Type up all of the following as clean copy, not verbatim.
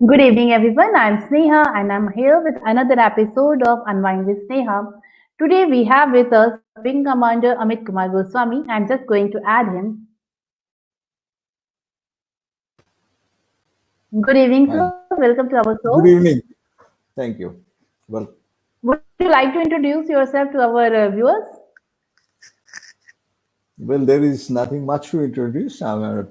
Good evening, everyone. I'm Sneha and I'm here with another episode of Unwind with Sneha. Today we have with us Wing Commander Amit Kumar Goswami. I'm just going to add him. Good evening, Hi. sir. Welcome to our Good show. evening. Thank you. Well, Would you like to introduce yourself to our viewers? there is nothing much to introduce. I'm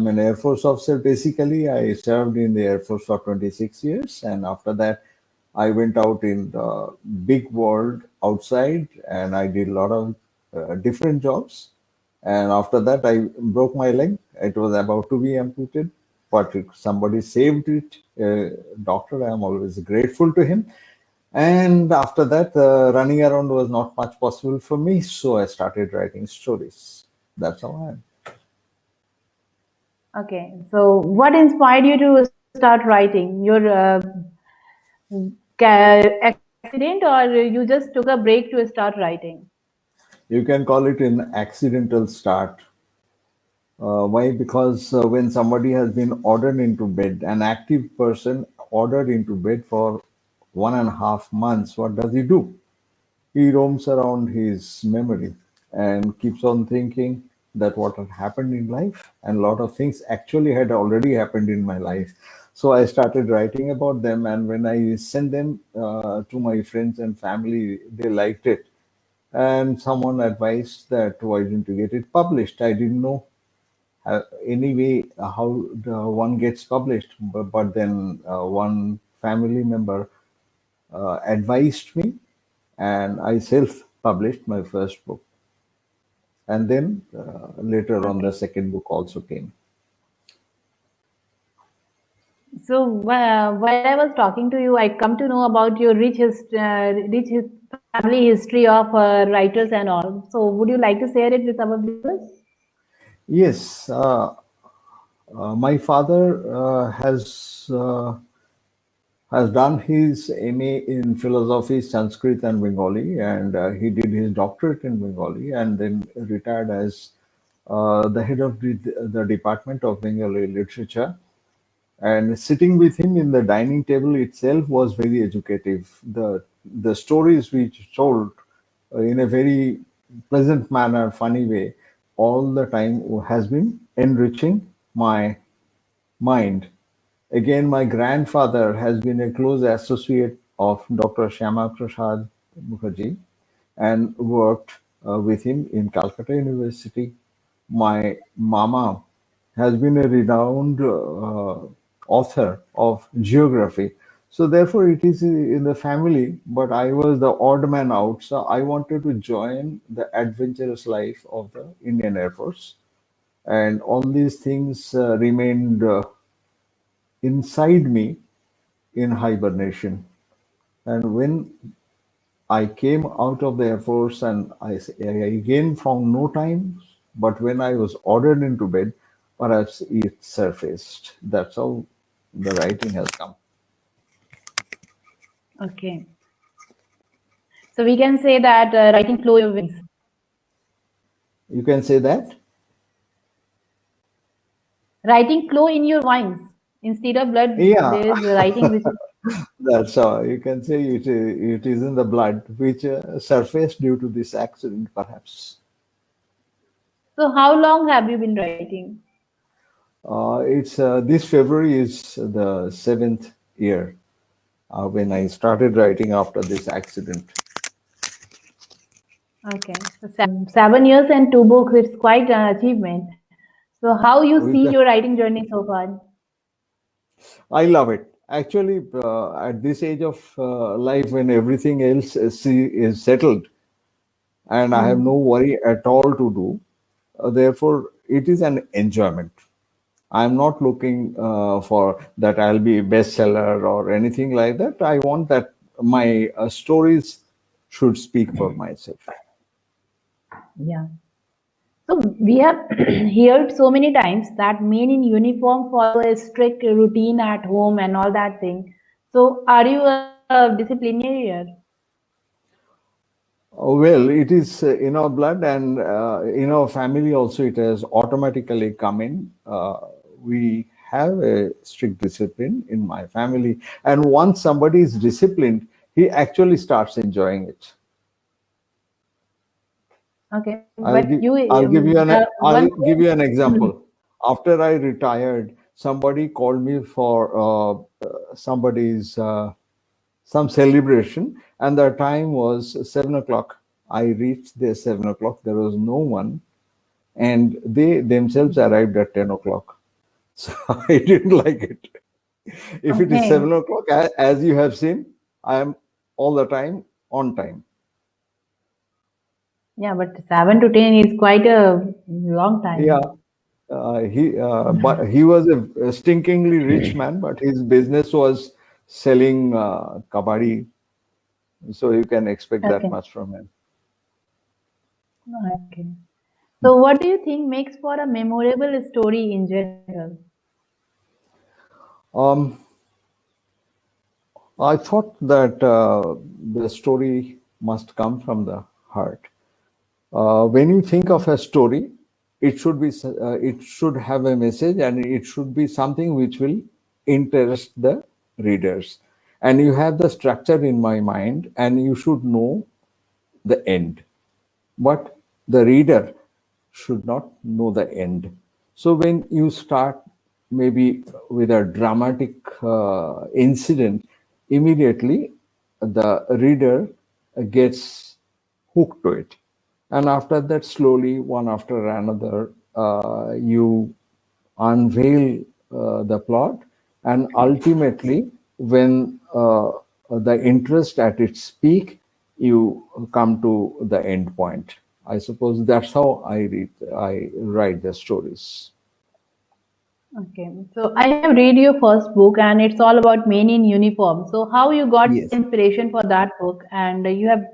an Air Force officer. Basically, I served in the Air Force for 26 years, and after that, I went out in the big world outside, and I did a lot of different jobs. And after that, I broke my leg. It was about to be amputated, but somebody saved it. Doctor, I am always grateful to him. And after that, running around was not much possible for me, so I started writing stories. That's how I am. Okay, so what inspired you to start writing? Your accident, or you just took a break to start writing? You can call it an accidental start. Why? Because when somebody has been ordered into bed, an active person ordered into bed for 1.5 months, what does he do? He roams around his memory and keeps on thinking that what had happened in life, and a lot of things actually had already happened in my life. So I started writing about them, and when I sent them to my friends and family, they liked it. And someone advised that why didn't you get it published? I didn't know anyway how one gets published, but then one family member advised me, and I self published my first book. And then later on, the Okay. second book also came. So while I was talking to you, I come to know about your family history of writers and all. So would you like to share it with our viewers? Yes, my father has done his MA in philosophy, Sanskrit, and Bengali, and he did his doctorate in Bengali, and then retired as the head of the Department of Bengali Literature. And sitting with him in the dining table itself was very educative. The stories which told in a very pleasant manner, funny way, all the time has been enriching my mind. Again, my grandfather has been a close associate of Dr. Shyama Prasad Mukherjee and worked with him in Calcutta University. My mama has been a renowned author of geography. So therefore, it is in the family, but I was the odd man out. So I wanted to join the adventurous life of the Indian Air Force. And all these things remained inside me in hibernation. And when I came out of the Air Force, and I again found no time, but when I was ordered into bed, perhaps it surfaced. That's how the writing has come. Okay. So we can say that writing flow in your veins. You can say that? Writing flow in your veins. Instead of blood, Yeah, there is writing which is. that's how you can say it is in the blood, which surfaced due to this accident, perhaps. So how long have you been writing? It's this February is the seventh year when I started writing after this accident. Okay. So 7 years and two books, it's quite an achievement. So how you see With your writing journey so far? I love it. Actually, at this age of life, when everything else is settled and I have no Hmm. worry at all to do, therefore, it is an enjoyment. I'm not looking for that I'll be a bestseller or anything like that. I want that my stories should speak for myself. Yeah. So we have heard so many times that men in uniform follow a strict routine at home and all that thing. So are you a disciplinarian? Well, it is in our blood, and in our family also, it has automatically come in. We have a strict discipline in my family. And once somebody is disciplined, he actually starts enjoying it. Okay, I'll but give you I'll give you an the one I'll give thing. you an Mhm. example. After I retired, somebody called me for somebody's some celebration, and the time was 7 o'clock. I reached there 7 o'clock. There was no one, and they themselves arrived at 10 o'clock. So I didn't like it. If it is Okay, 7 o'clock, as you have seen, I am all the time on time. yeah, but 7 to 10 is quite a long Yeah, time. but he was a stinkingly rich man, but his business was selling kabadi, so you can expect that Okay, much from him. okay. So, what do you think makes for a memorable story in general? Um, I thought that the story must come from the heart. When you think of a story, it should have a message, and it should be something which will interest the readers. And you have the structure in my mind, and you should know the end. But the reader should not know the end. So when you start maybe with a dramatic incident, immediately the reader gets hooked to it. And after that, slowly, one after another, you unveil the plot, and ultimately, when the interest at its peak, you come to the end point. I suppose that's how I write the stories. Okay, so I have read your first book, and it's all about men in uniform. So, how you got Yes. inspiration for that book, and you have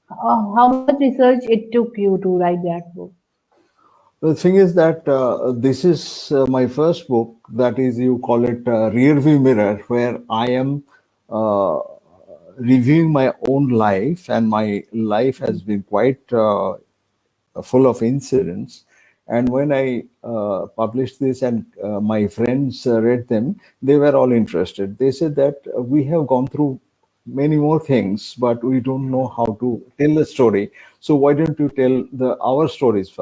how much research it took you to write that book? The thing is that this is my first book, that is, you call it Rear View Mirror, where I am uh, reviewing my own life, and my life has been quite full of incidents. And when I published this, and my friends read them, they were all interested. They said that we have gone through many more things, but we don't know how to tell the story. So why don't you tell our stories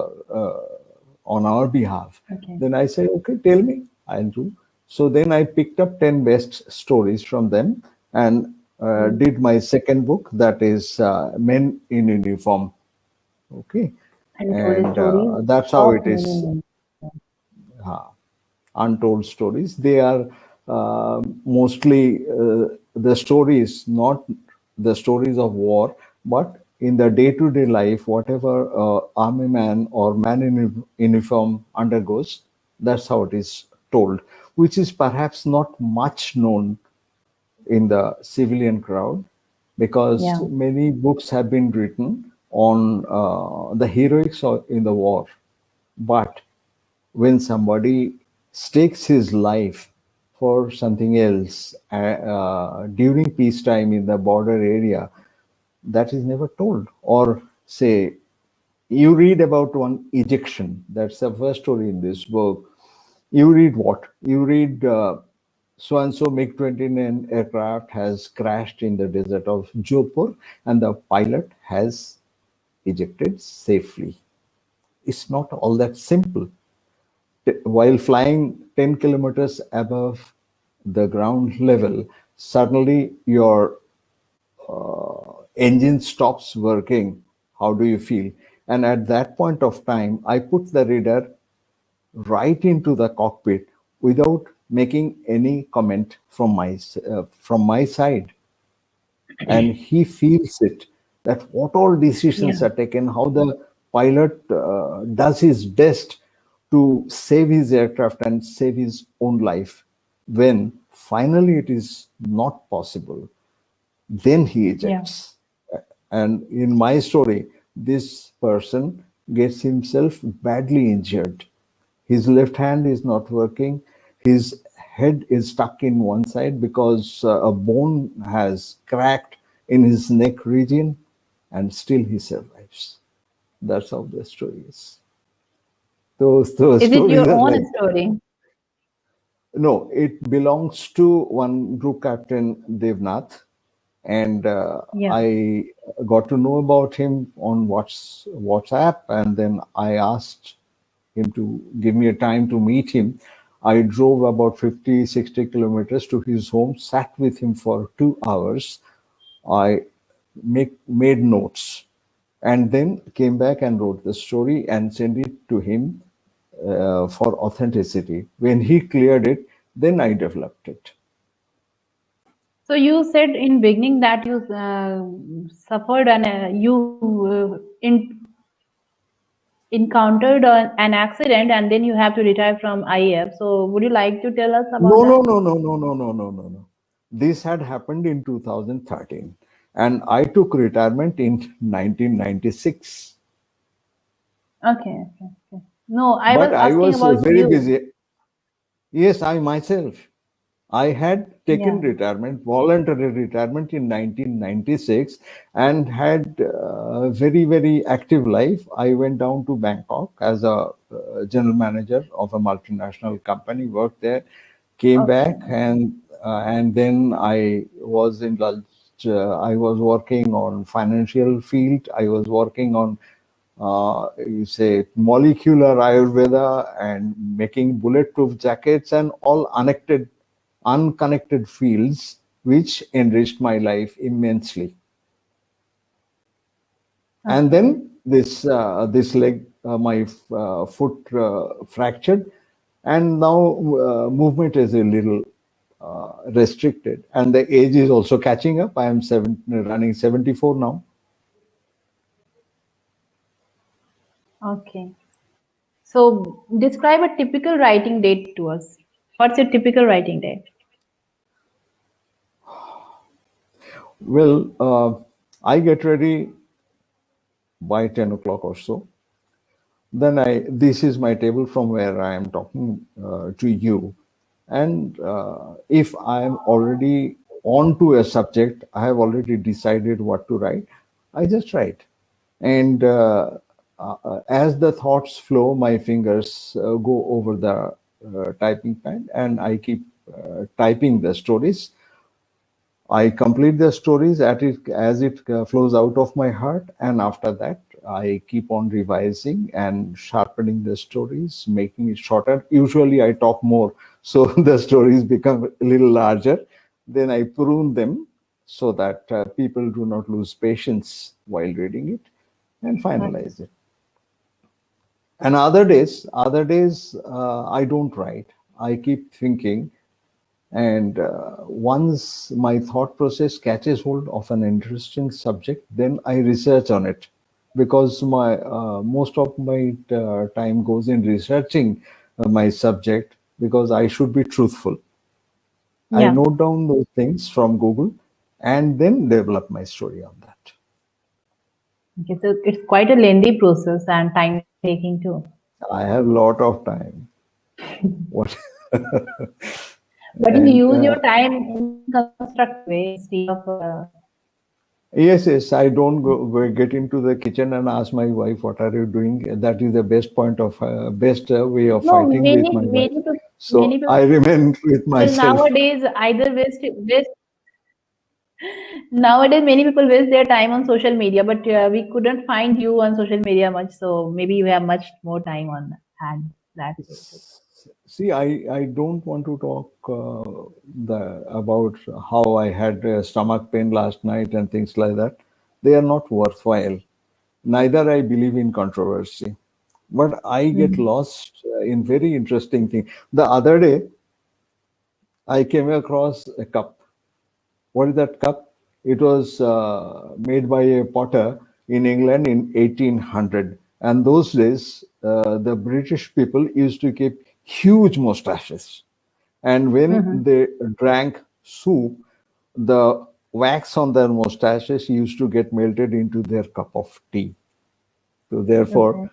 on our behalf? Okay. Then I said, okay, tell me, I'll do. So then I picked up 10 best stories from them, and Mm. did my second book, that is Men in Uniform. Okay. And told And stories that's how of it men is. in Untold stories. They are mostly the stories, not the stories of war, but in the day-to-day life, whatever army man or man in uniform undergoes, that's how it is told, which is perhaps not much known in the civilian crowd, because yeah, many books have been written on the heroics in the war. But when somebody stakes his life for something else during peacetime in the border area, that is never told. Or say, you read about one ejection. That's the first story in this book. You read what? You read so and so MiG 29 aircraft has crashed in the desert of Jodhpur, and the pilot has ejected safely. It's not all that simple. While flying 10 kilometers above the ground level, suddenly your engine stops working. How do you feel? And at that point of time, I put the reader right into the cockpit without making any comment from my side, and he feels it, that what all yeah, decisions are taken, how the pilot does his best to save his aircraft and save his own life. When finally it is not possible, then he yeah, ejects. And in my story, this person gets himself badly injured. His left hand is not working. His head is stuck in one side because a bone has cracked in his neck region, and still he survives. That's how the story is. Those Is it stories your are own like that. story? No, it belongs to one group captain, Devnath, and Yeah. I got to know about him on WhatsApp, and then I asked him to give me a time to meet him. I drove about 50, 60 kilometers to his home, sat with him for 2 hours. I made notes, and then came back and wrote the story and sent it to him for authenticity. When he cleared it, then I developed it. So you said in beginning that you suffered and encountered an accident and then you have to retire from IAF. So would you like to tell us about No, that? no, no, no, no, no, no, no, no, no. This had happened in 2013, and I took retirement in 1996. Okay, okay, okay. No, I was But I asking was about very you. busy. Yes, I myself. I had taken Yeah. retirement, voluntary retirement in 1996, and had a very, very active life. I went down to Bangkok as a general manager of a multinational company, worked there, came Okay, back, okay. and then I was indulged. I was working on financial field. I was working on you say molecular Ayurveda and making bulletproof jackets and all unconnected fields which enriched my life immensely. And Okay. then this leg, my foot fractured, and now movement is a little restricted, and the age is also catching up. I am running 74 now. Okay. So describe a typical writing day to us. What's your typical writing day? Well, I get ready by 10 o'clock or so. Then this is my table from where I am talking to you. And if I am already on to a subject, I have already decided what to write, I just write. And as the thoughts flow, my fingers go over the typing pad, and I keep typing the stories. I complete the stories as it flows out of my heart, and after that, I keep on revising and sharpening the stories, making it shorter. Usually, I talk more, so the stories become a little larger. Then I prune them so that people do not lose patience while reading it, and Okay. finalize it. And other days, I don't write. I keep thinking, and once my thought process catches hold of an interesting subject, then I research on it, because my most of my time goes in researching my subject, because I should be truthful. I Yeah. note down those things from Google and then develop my story on that. Okay. So it's quite a lengthy process and time taking too. I have a lot of time. What? But you And use your time in constructive way instead of yes, yes, I don't get into the kitchen and ask my wife, "What are you doing?" That is the best point of best way of no, fighting with my wife. many So people I remain with myself. nowadays either waste nowadays many people waste their time on social media, but we couldn't find you on social media much, so maybe you have much more time on hand that way. See, I don't want to talk about how I had stomach pain last night and things like that. They are not worthwhile. Neither I believe in controversy. But I get Mhm. lost in very interesting thing. The other day, I came across a cup. What is that cup? It was made by a potter in England in 1800. And those days, the British people used to keep huge mustaches. And when Mhm. they drank soup, the wax on their mustaches used to get melted into their cup of tea. So therefore, Okay.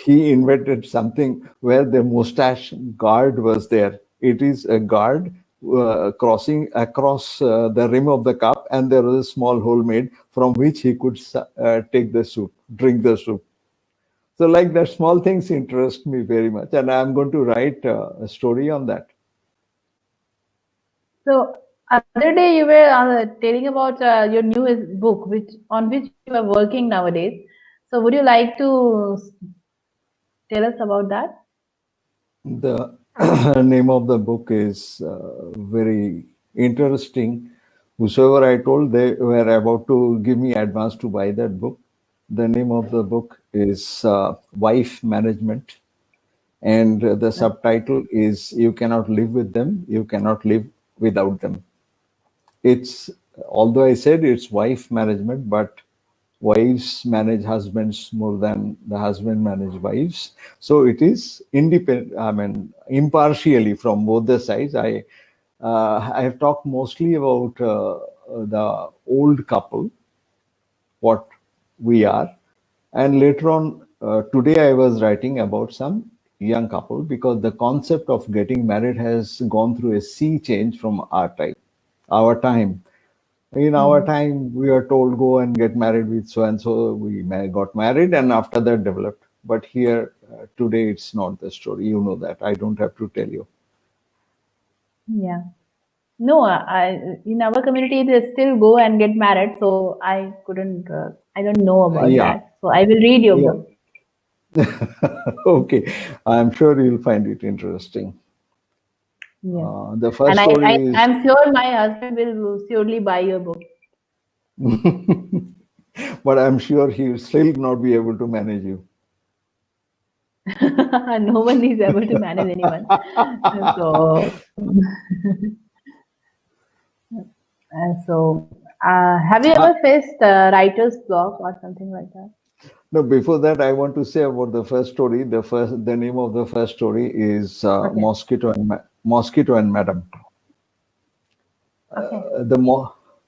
he invented something where the mustache guard was there. It is a guard crossing across the rim of the cup, and there was a small hole made from which he could take the soup, drink the soup. So, like that, small things interest me very much, and I'm going to write a story on that. So other day you were telling about your newest book, which on which you are working nowadays. So would you like to tell us about that? The name of the book is very interesting. Whosoever I told, they were about to give me advance to buy that book. The name of the book is Wife Management, and the subtitle is You Cannot Live with Them, You Cannot Live Without Them. It's, although I said it's wife management, but wives manage husbands more than the husband manage wives. So it is independent, I mean, impartially from both the sides. I have talked mostly about the old couple, what we are, and later on today I was writing about some young couple, because the concept of getting married has gone through a sea change from our time. In our time, we are told go and get married with so and so. We got married, and after that developed. But here today, it's not the story. You know that. I don't have to tell you. Yeah. No, in our community they still go and get married, so I couldn't. I don't know about Yeah, that. So I will read your yeah. book. Okay, I'm sure you'll find it interesting. Yeah, The and first I story is, I'm sure my husband will surely buy your book. but I'm sure he'll still not be able to manage you. No one is able to manage anyone. So, have you Uh, ever faced writer's block or something like that? no, before that, I want to say about the first story. The name of the first story is Okay. Mosquito and Madam. Okay.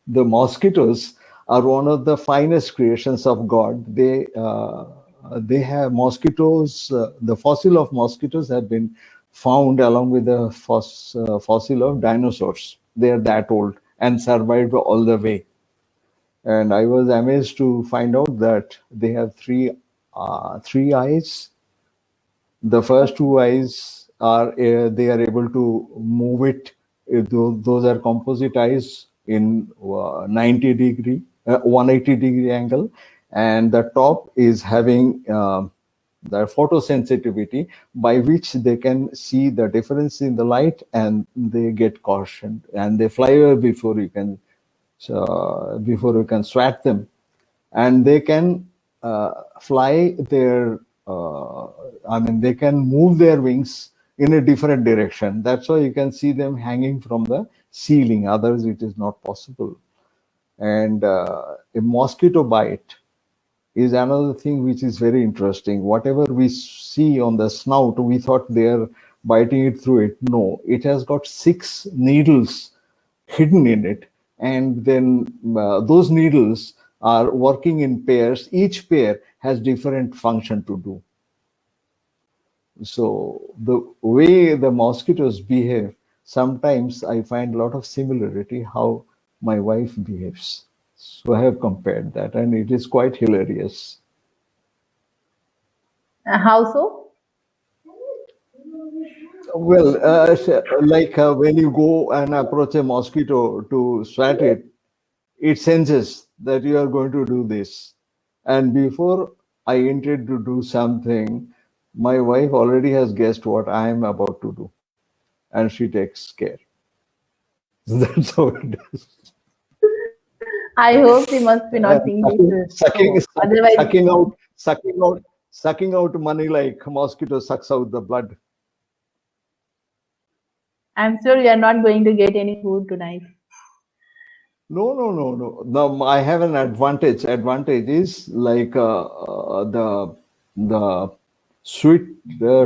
The mosquitoes are one of the finest creations of God. They have mosquitoes. The fossil of mosquitoes have been found along with the fossil of dinosaurs. They are that old and survived all the way. And I was amazed to find out that they have three eyes. The first two eyes are they are able to move it. Those are composite eyes in 90 degree, 180-degree angle, and the top is having the photosensitivity, by which they can see the difference in the light, and they get cautioned and they fly away before you can swat them. And they can fly their I mean, they can move their wings in a different direction. That's why you can see them hanging from the ceiling, otherwise it is not possible. And a mosquito bite is another thing which is very interesting. Whatever we see on the snout, we thought they're biting it through it. No, it has got 6 needles hidden in it, and then those needles are working in pairs. Each pair has different function to do. So the way the mosquitoes behave, sometimes I find a lot of similarity how my wife behaves. So I have compared that, and it is quite hilarious. How so? Well, like when you go and approach a mosquito to swat it, it senses that you are going to do this. And before I intend to do something, my wife already has guessed what I am about to do, and she takes care. That's how it is. I hope she must be not seeing this Sucking, show. Otherwise, sucking out money like a mosquito sucks out the blood. I'm sure you are not going to get any food tonight. No, no, no, no. No, I have an advantage. Advantage is like the sweet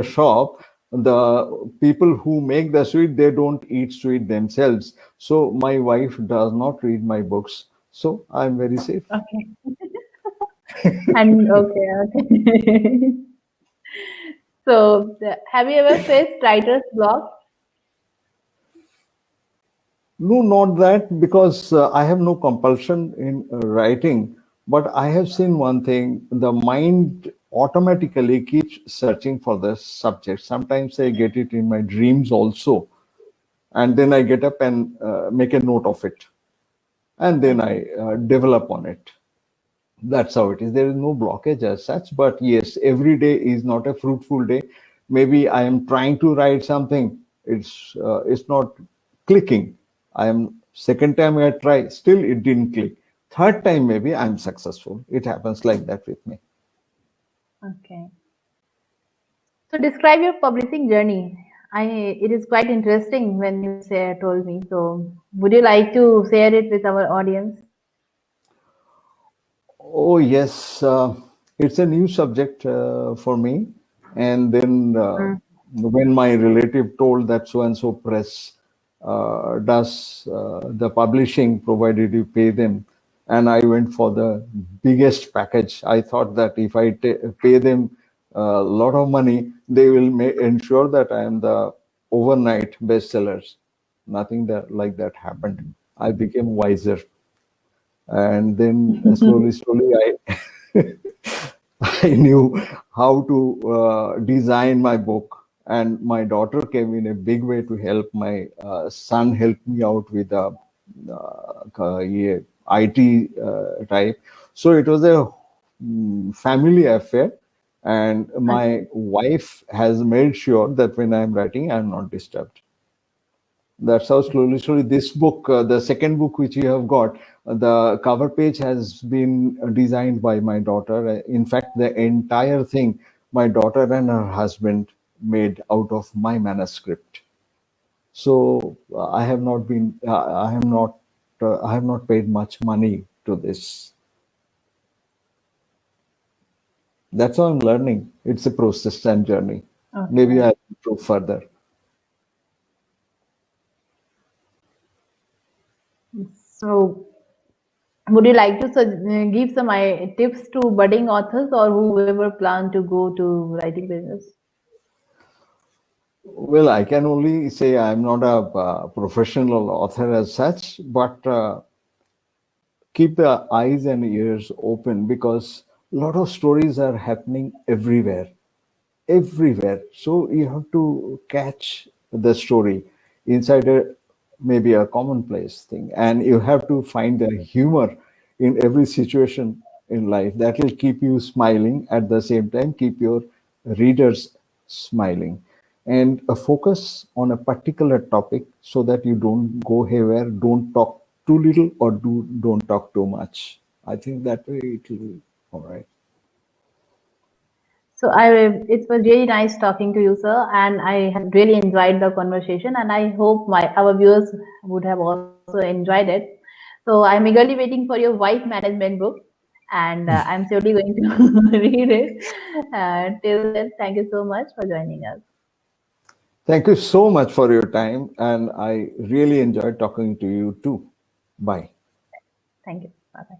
shop. The people who make the sweet, they don't eat sweet themselves. So my wife does not read my books. So I'm very safe. Okay. And okay. So, have you ever faced writer's block? No, not that, because I have no compulsion in writing. But I have seen one thing: the mind automatically keeps searching for the subject. Sometimes I get it in my dreams also. and then I get up and make a note of it, and then I develop on it. That's how it is. There is no blockage as such, but yes, every day is not a fruitful day. Maybe I am trying to write something, it's not clicking. I am second time I try, still it didn't click. Third time maybe I'm successful. It happens like that with me. Okay. So describe your publishing journey. It is quite interesting when you told me. So would you like to share it with our audience? Oh yes, it's a new subject for me. And then Mm. when my relative told that so and so press does the publishing, provided you pay them, and I went for the biggest package. I thought that if I pay them a lot of money, they will ensure that I am the overnight bestsellers. Nothing that like that happened. I became wiser, and then slowly I I knew how to design my book, and my daughter came in a big way to help. My son helped me out with yeah, IT type. So it was a family affair, and my wife has made sure that when I'm writing, I'm not disturbed. That's how slowly this book, the second book which you have got, the cover page has been designed by my daughter. In fact, the entire thing my daughter and her husband made out of my manuscript. So I have not been, I have not paid much money to this. That's how I'm learning. It's a process and journey. Maybe Okay. I'll improve further. So would you like to give some tips to budding authors or whoever plan to go to writing business? Well, I can only say I'm not a professional author as such, but keep the eyes and ears open, because a lot of stories are happening everywhere. So you have to catch the story inside a maybe a commonplace thing, and you have to find the humor in every situation in life. That will keep you smiling, at the same time keep your readers smiling, and a focus on a particular topic so that you don't go haywire, don't talk too little, or don't talk too much. I think that way it will be all right. So it was really nice talking to you, sir, and I had really enjoyed the conversation, and I hope our viewers would have also enjoyed it. So I'm eagerly waiting for your wife management book, and I'm surely going to read it. Till then, thank you so much for joining us. Thank you so much for your time, and I really enjoyed talking to you too. Bye. Thank you. Bye bye.